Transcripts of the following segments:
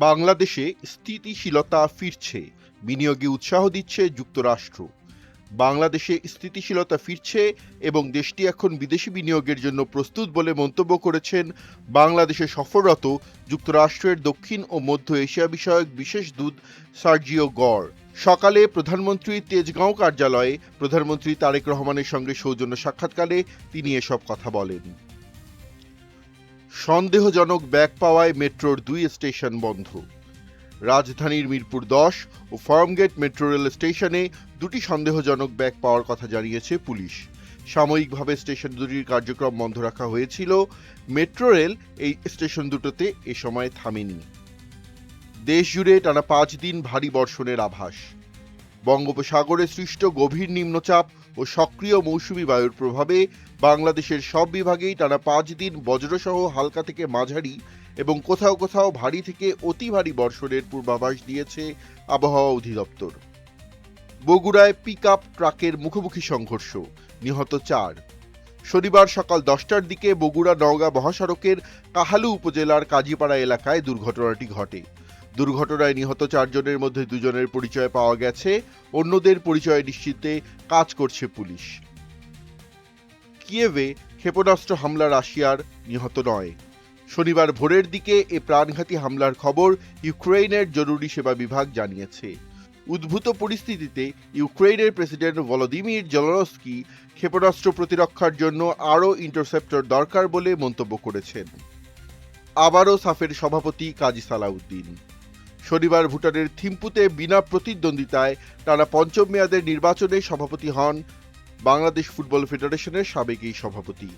বাংলাদেশে স্থিতিশীলতা ফিরছে, বিনিয়োগে উৎসাহ দিচ্ছে যুক্তরাষ্ট্র। বাংলাদেশে স্থিতিশীলতা ফিরছে এবং দেশটি এখন বিদেশি বিনিয়োগের জন্য প্রস্তুত বলে মন্তব্য করেছেন বাংলাদেশে সফররত যুক্তরাষ্ট্রের দক্ষিণ ও মধ্য এশিয়া বিষয়ক বিশেষ দূত সার্জিও গর। সকালে প্রধানমন্ত্রীর তেজগাঁও কার্যালয়ে প্রধানমন্ত্রী তারেক রহমানের সঙ্গে সৌজন্য সাক্ষাৎকালে তিনি এসব কথা বলেন। সন্দেহজনক ব্যাগ পাওয়ায় মেট্রোর 2 স্টেশন বন্ধ। রাজধানীর মিরপুর 10 ও ফার্মগেট মেট্রো রেল স্টেশনে দুটি সন্দেহজনক ব্যাগ পাওয়ার কথা জানিয়েছে পুলিশ। সাময়িকভাবে স্টেশন দুটির কার্যক্রম বন্ধ রাখা হয়েছিল। মেট্রো রেল এই স্টেশন দুটোতে এ সময় থামেনি। দেশ জুড়ে টানা 5 দিন ভারী বর্ষণের আভাস। বঙ্গোপসাগরে সৃষ্ট গভীর নিম্নচাপ ও সক্রিয় মৌসুমী বায়ুর প্রভাবে বাংলাদেশের সব বিভাগেই টানা 5 দিন বজ্রসহ হালকা থেকে মাঝারি এবং কোথাও কোথাও ভারী থেকে অতি ভারী বর্ষণের পূর্বাভাস দিয়েছে আবহাওয়া অধিদপ্তর। বগুড়ায় পিকআপ ট্রাকের মুখোমুখি সংঘর্ষ, নিহত 4। শনিবার সকাল 10টার দিকে বগুড়া নওগাঁ মহাসড়কের কাহালু উপজেলার কাজীপাড়া এলাকায় দুর্ঘটনাটি ঘটে। দুর্ঘটনায় নিহত 4 জনের মধ্যে 2 জনের পরিচয় পাওয়া গেছে, অন্যদের পরিচয় নিশ্চিতে কাজ করছে পুলিশ। কিয়েভে ক্ষেপণাস্ত্র হামলা রাশিয়ার, নিহত 9। শনিবার ভোরের দিকে এ প্রাণঘাতী হামলার খবর ইউক্রেনের জরুরি সেবা বিভাগ জানিয়েছে। উদ্ভূত পরিস্থিতিতে ইউক্রেনের প্রেসিডেন্ট ভলোদিমির জেলেনস্কি ক্ষেপণাস্ত্র প্রতিরক্ষার জন্য আরও ইন্টারসেপ্টর দরকার বলে মন্তব্য করেছেন। আবারও সাফের সভাপতি কাজী সালাউদ্দিন। শনিবার ভুটানের থিম্পুতে বিনা প্রতিদ্বন্দ্বিতায় টানা 5ম মেয়াদের নির্বাচনে সভাপতি হন বাংলাদেশ ফুটবল ফেডারেশনের সাবেক এই সভাপতি।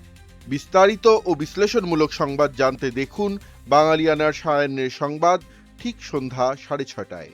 বিস্তারিত ও বিশ্লেষণমূলক সংবাদ জানতে দেখুন বাঙালিয়ানার সায়ান্নের সংবাদ, ঠিক সন্ধ্যা 6:30টায়।